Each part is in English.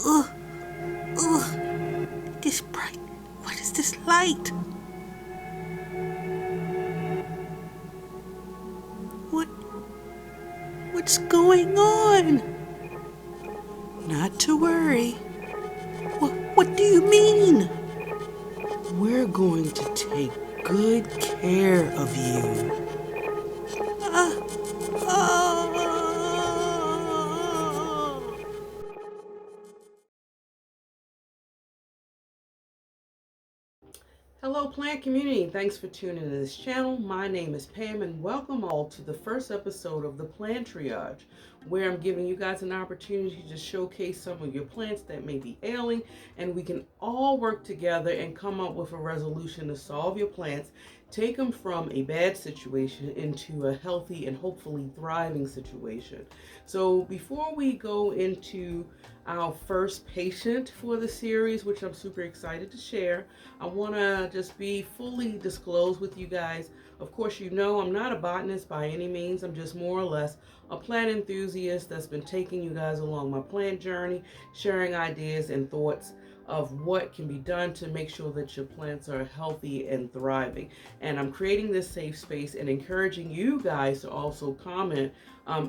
Ugh, ugh, this bright. What is this light? What, what's going on? Not to worry. What do you mean? We're going to take good care of you. Uh, oh. Hello, plant community. Thanks for tuning in to this channel. My name is Pam, and welcome all to the first episode of the Plant Triage, where I'm giving you guys an opportunity to showcase some of your plants that may be ailing, and we can all work together and come up with a resolution to solve your plants, take them from a bad situation into a healthy and hopefully thriving situation. So before we go into our first patient for the series, which I'm super excited to share, I want to just be fully disclosed with you guys. Of course, you know I'm not a botanist by any means. I'm just more or less a plant enthusiast that's been taking you guys along my plant journey, sharing ideas and thoughts of what can be done to make sure that your plants are healthy and thriving. And I'm creating this safe space and encouraging you guys to also comment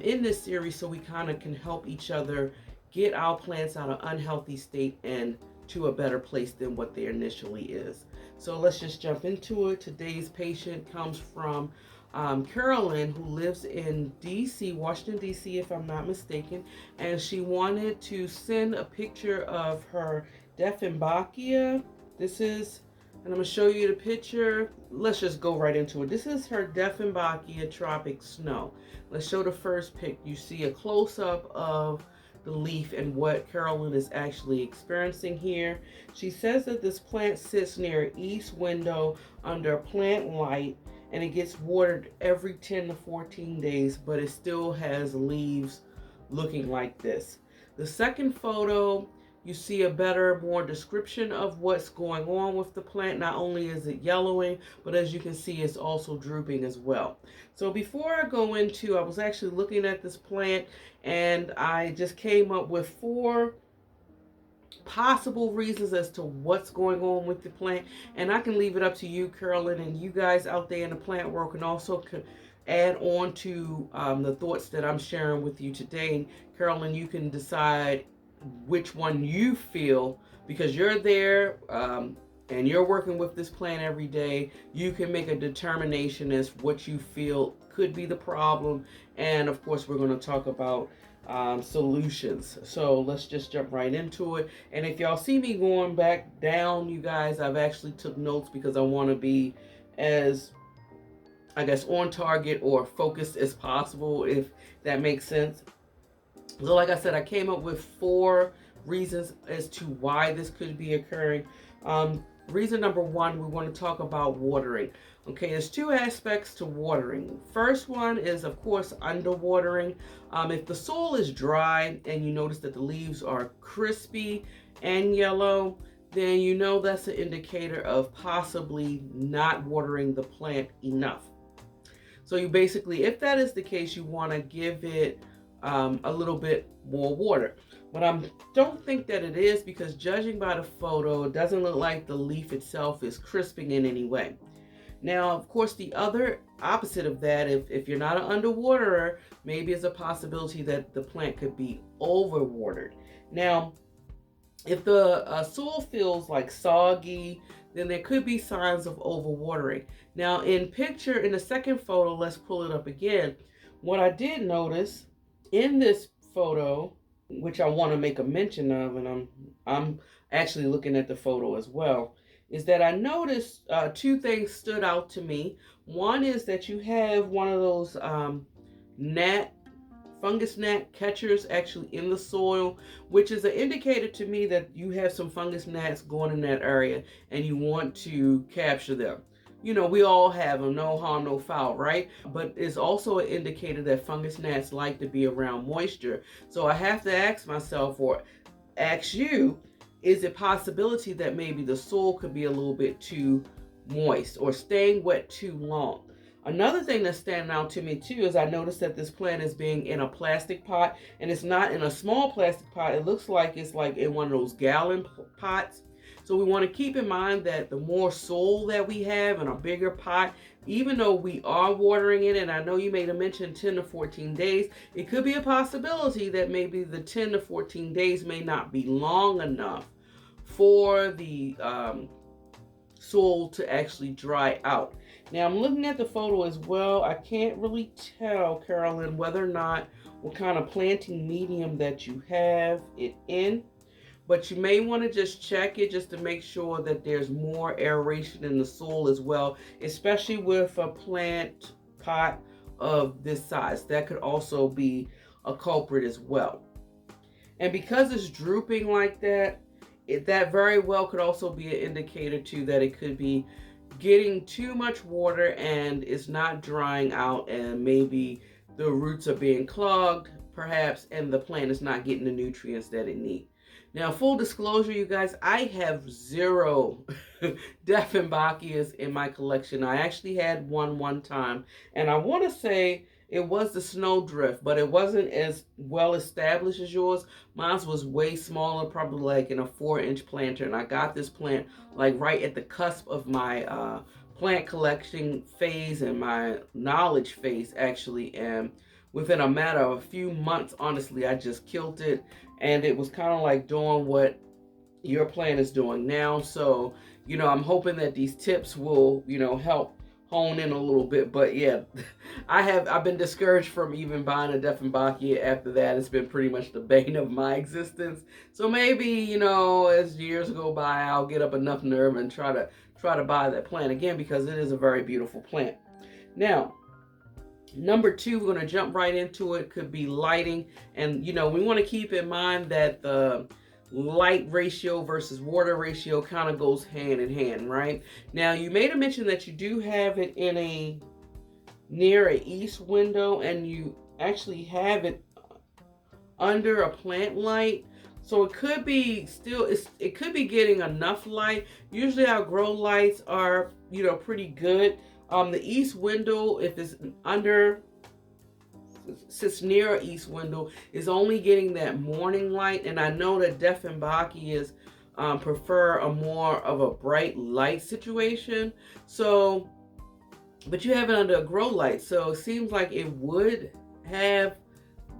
in this series so we kind of can help each other get our plants out of unhealthy state and to a better place than what they initially is. So let's just jump into it. Today's patient comes from Carolyn, who lives in DC, Washington, DC, if I'm not mistaken, and she wanted to send a picture of her Dieffenbachia. This is, and I'm going to show you the picture. Let's just go right into it. This is her Dieffenbachia tropic snow. Let's show the first pic. You see a close-up of the leaf and what Carolyn is actually experiencing here. She says that this plant sits near an east window under plant light, and it gets watered every 10 to 14 days, but it still has leaves looking like this. The second photo, you see a better, more description of what's going on with the plant. Not only is it yellowing, but as you can see, it's also drooping as well. So before I go into, I was actually looking at this plant and I just came up with 4 possible reasons as to what's going on with the plant. And I can leave it up to you, Carolyn, and you guys out there in the plant world can also add on to the thoughts that I'm sharing with you today. Carolyn, you can decide which one you feel, because you're there and you're working with this plant every day. You can make a determination as what you feel could be the problem, and of course we're going to talk about solutions. So let's just jump right into it. And if y'all see me going back down, you guys, I've actually took notes because I want to be as, I guess, on target or focused as possible, if that makes sense. So like I said, I came up with 4 reasons as to why this could be occurring. Reason number 1, we want to talk about watering. Okay, there's 2 aspects to watering. First one is, of course, underwatering. If the soil is dry and you notice that the leaves are crispy and yellow, then you know that's an indicator of possibly not watering the plant enough. So you basically, if that is the case, you want to give it a little bit more water. But I don't think that it is, because judging by the photo, it doesn't look like the leaf itself is crisping in any way. Now, of course, the other opposite of that, if you're not an underwaterer, maybe it's a possibility that the plant could be overwatered. Now, if the soil feels like soggy, then there could be signs of overwatering. Now, in the second photo, let's pull it up again. What I did notice in this photo, which I want to make a mention of, and I'm actually looking at the photo as well, is that I noticed 2 things stood out to me. One is that you have one of those fungus gnat catchers actually in the soil, which is an indicator to me that you have some fungus gnats going in that area and you want to capture them. You know, we all have them, no harm, no foul, right? But it's also an indicator that fungus gnats like to be around moisture. So I have to ask myself, or ask you, is it possibility that maybe the soil could be a little bit too moist or staying wet too long? Another thing that's standing out to me too is I noticed that this plant is being in a plastic pot, and it's not in a small plastic pot. It looks like it's like in one of those gallon pots. So we want to keep in mind that the more soil that we have in a bigger pot, even though we are watering it, and I know you made a mention 10 to 14 days, it could be a possibility that maybe the 10 to 14 days may not be long enough for the soil to actually dry out. Now I'm looking at the photo as well. I can't really tell, Carolyn, whether or not what kind of planting medium that you have it in, but you may want to just check it just to make sure that there's more aeration in the soil as well, especially with a plant pot of this size. That could also be a culprit as well. And because it's drooping like that, that very well could also be an indicator too that it could be getting too much water and it's not drying out, and maybe the roots are being clogged perhaps, and the plant is not getting the nutrients that it needs. Now, full disclosure, you guys, I have 0 Dieffenbachias in my collection. I actually had one time, and I want to say it was the snowdrift, but it wasn't as well established as yours. Mine was way smaller, probably like in a 4-inch planter, and I got this plant like right at the cusp of my plant collection phase and my knowledge phase, actually. And within a matter of a few months, honestly, I just killed it, and it was kind of like doing what your plant is doing now. So, I'm hoping that these tips will, help hone in a little bit. But yeah, I've been discouraged from even buying a Dieffenbachia after that. It's been pretty much the bane of my existence. So maybe, as years go by, I'll get up enough nerve and try to buy that plant again, because it is a very beautiful plant. Now, number 2, we're going to jump right into it, could be lighting. And, we want to keep in mind that the light ratio versus water ratio kind of goes hand in hand, right? Now, you made a mention that you do have it in near an east window, and you actually have it under a plant light. So it could be it could be getting enough light. Usually our grow lights are, pretty good. The east window, if it's sits near an east window, is only getting that morning light. And I know that Dieffenbachias prefer a more of a bright light situation. So, but you have it under a grow light, so it seems like it would have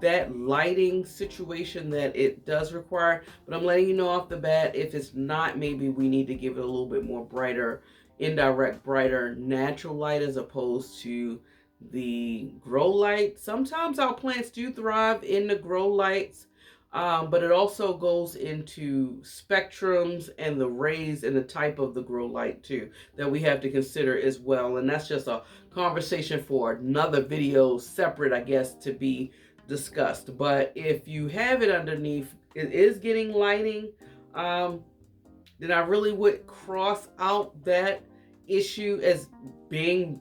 that lighting situation that it does require. But I'm letting you know off the bat, if it's not, maybe we need to give it a little bit more brighter, indirect, brighter, natural light as opposed to the grow light. Sometimes our plants do thrive in the grow lights, but it also goes into spectrums and the rays and the type of the grow light too that we have to consider as well. And that's just a conversation for another video, separate, I guess, to be discussed. But if you have it underneath, it is getting lighting, then I really would cross out that issue as being,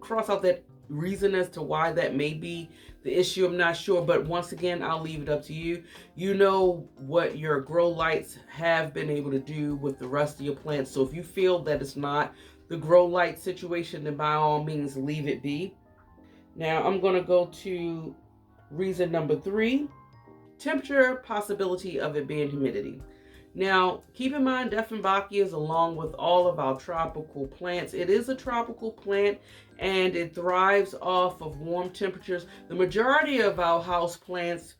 cross out that reason as to why that may be the issue. I'm not sure, but once again, I'll leave it up to you. You know what your grow lights have been able to do with the rest of your plants. So if you feel that it's not the grow light situation, then by all means, leave it be. Now I'm going to go to reason number 3, temperature, possibility of it being humidity. Now, keep in mind, Dieffenbachias, along with all of our tropical plants, it is a tropical plant and it thrives off of warm temperatures. The majority of our house plants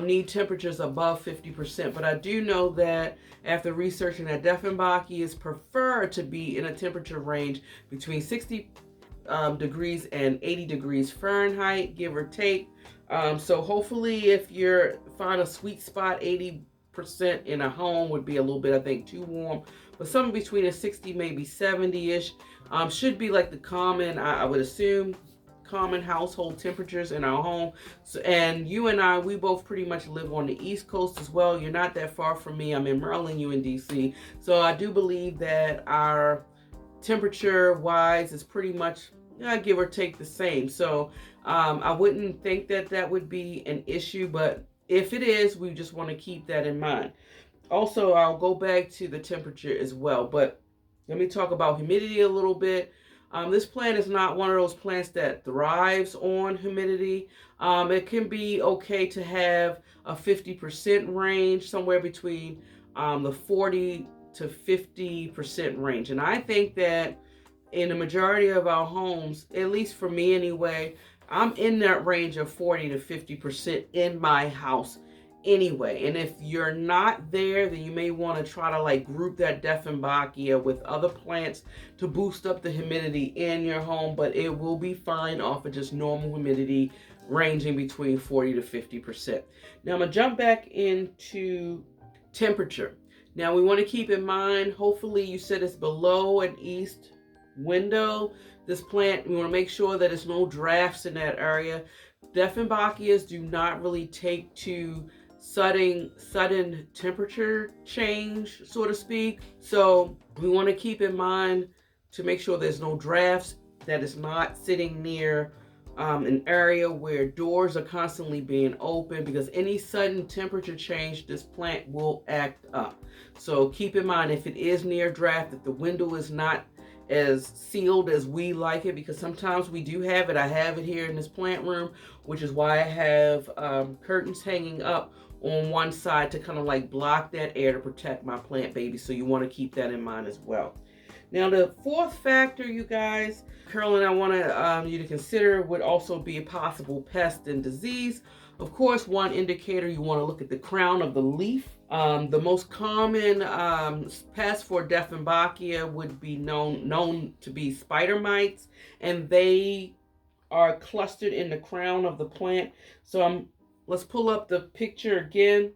need temperatures above 50%, but I do know that after researching that Dieffenbachias prefer to be in a temperature range between 60 degrees and 80 degrees Fahrenheit, give or take. So hopefully if you're find a sweet spot, 80% in a home would be a little bit, I think, too warm, but something between a 60, maybe 70-ish should be like the common, I would assume, common household temperatures in our home. So, and you and I, we both pretty much live on the East Coast as well. You're not that far from me. I'm in Maryland, you in DC. So I do believe that our temperature wise is pretty much, give or take, the same. So I wouldn't think that that would be an issue, but if it is, we just want to keep that in mind. Also, I'll go back to the temperature as well, but let me talk about humidity a little bit. This plant is not one of those plants that thrives on humidity. It can be okay to have a 50% range, somewhere between the 40 to 50% range. And I think that in the majority of our homes, at least for me anyway, I'm in that range of 40 to 50% in my house anyway. And if you're not there, then you may want to try to like group that Dieffenbachia with other plants to boost up the humidity in your home, but it will be fine off of just normal humidity ranging between 40 to 50%. Now I'm going to jump back into temperature. Now we want to keep in mind, hopefully you said it's below an east window. This plant, we want to make sure that there's no drafts in that area. Dieffenbachias do not really take to sudden temperature change, so to speak. So we want to keep in mind to make sure there's no drafts, that it's not sitting near an area where doors are constantly being open, because any sudden temperature change, this plant will act up. So keep in mind, if it is near draft, that the window is not as sealed as we like it, because sometimes we do have it. I have it here in this plant room, which is why I have curtains hanging up on one side to kind of like block that air to protect my plant baby. So you want to keep that in mind as well. Now the fourth factor, you guys, Carolyn, I want you to consider would also be a possible pest and disease. Of course, one indicator, you want to look at the crown of the leaf. The most common pest for Dieffenbachia would be known to be spider mites, and they are clustered in the crown of the plant. So let's pull up the picture again.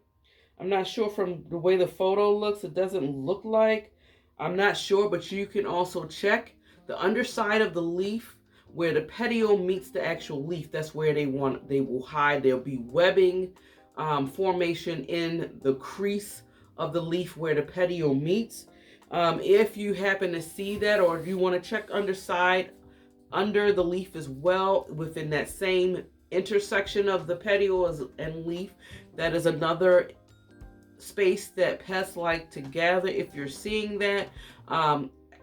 I'm not sure from the way the photo looks, it doesn't look like. I'm not sure, but you can also check the underside of the leaf where the petiole meets the actual leaf. That's where they will hide. There'll be webbing formation in the crease of the leaf where the petiole meets. If you happen to see that, or if you want to check under the leaf as well, within that same intersection of the petiole and leaf, that is another space that pests like to gather. If you're seeing that,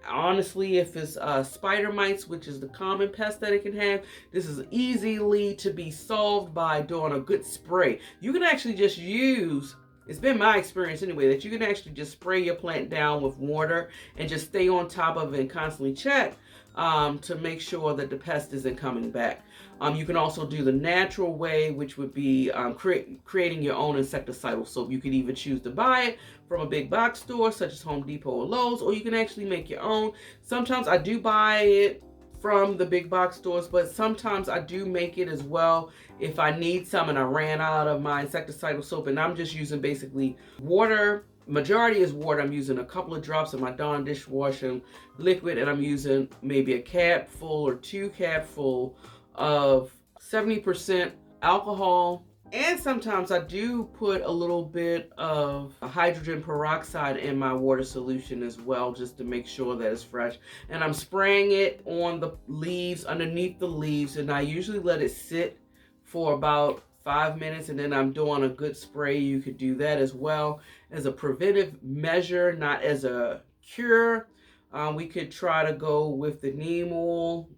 honestly, if it's spider mites, which is the common pest that it can have, this is easily to be solved by doing a good spray. You can actually just use, it's been my experience anyway, that you can actually just spray your plant down with water and just stay on top of it and constantly check to make sure that the pest isn't coming back. You can also do the natural way, which would be creating your own insecticidal soap. You could even choose to buy it from a big box store such as Home Depot or Lowe's, or you can actually make your own. Sometimes I do buy it from the big box stores, but sometimes I do make it as well if I need some and I ran out of my insecticidal soap, and I'm just using basically water. Majority is water. I'm using a couple of drops of my Dawn dishwashing liquid, and I'm using maybe a capful or 2 capfuls of 70% alcohol. And sometimes I do put a little bit of hydrogen peroxide in my water solution as well, just to make sure that it's fresh. And I'm spraying it on the leaves, underneath the leaves, and I usually let it sit for about 5 minutes, and then I'm doing a good spray. You could do that as well as a preventive measure, not as a cure. We could try to go with the neem oil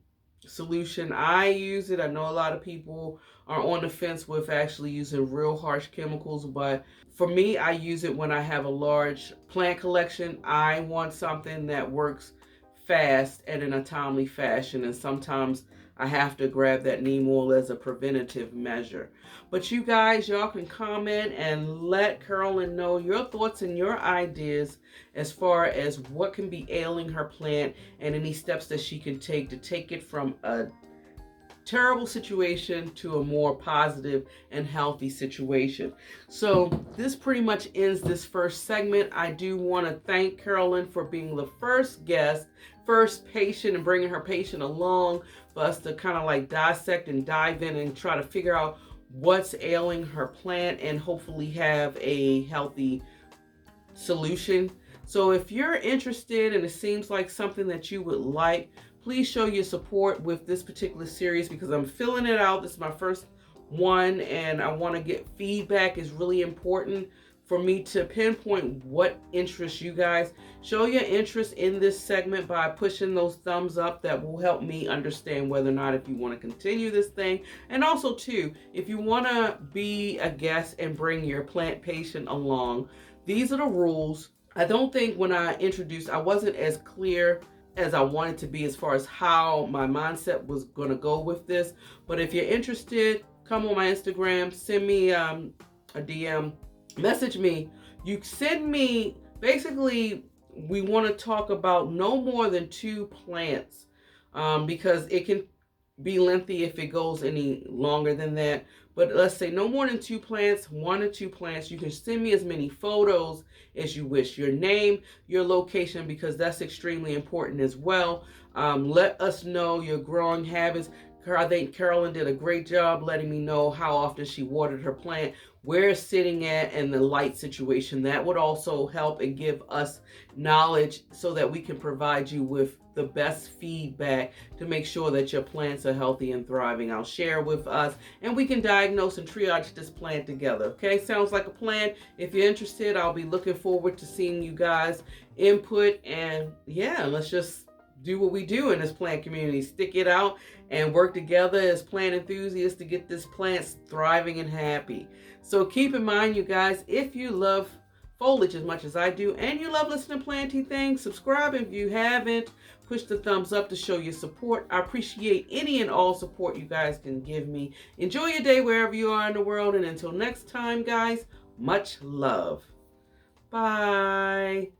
solution. I use it. I know a lot of people are on the fence with actually using real harsh chemicals, but for me, I use it when I have a large plant collection. I want something that works fast and in a timely fashion, and sometimes I have to grab that neem oil as a preventative measure. But you guys, y'all can comment and let Carolyn know your thoughts and your ideas as far as what can be ailing her plant and any steps that she can take to take it from a terrible situation to a more positive and healthy situation. So this pretty much ends this first segment. I do want to thank Carolyn for being the first guest, first patient, and bringing her patient along for us to kind of like dissect and dive in and try to figure out what's ailing her plant and hopefully have a healthy solution. So if you're interested and it seems like something that you would like, please show your support with this particular series, because I'm filling it out. This is my first one, and I want to get feedback. Is really important for me to pinpoint what interests you guys. Show your interest in this segment by pushing those thumbs up. That will help me understand whether or not if you want to continue this thing. And also too, if you want to be a guest and bring your plant patient along, these are the rules. I don't think when I introduced, I wasn't as clear as I wanted to be as far as how my mindset was going to go with this. But if you're interested, come on my Instagram, send me a DM, message me. You send me, basically, we want to talk about no more than 2 plants, because it can be lengthy if it goes any longer than that. But let's say no more than 2 plants, 1 or 2 plants. You can send me as many photos as you wish. Your name, your location, because that's extremely important as well. Let us know your growing habits. I think Carolyn did a great job letting me know how often she watered her plant, where it's sitting at, and the light situation. That would also help and give us knowledge so that we can provide you with the best feedback to make sure that your plants are healthy and thriving. I'll share with us and we can diagnose and triage this plant together. Okay, sounds like a plan. If you're interested, I'll be looking forward to seeing you guys input, and yeah, let's just do what we do in this plant community. Stick it out and work together as plant enthusiasts to get this plant thriving and happy. So keep in mind, you guys, if you love foliage as much as I do and you love listening to planty things, subscribe if you haven't. Push the thumbs up to show your support. I appreciate any and all support you guys can give me. Enjoy your day wherever you are in the world, and until next time, guys, much love. Bye.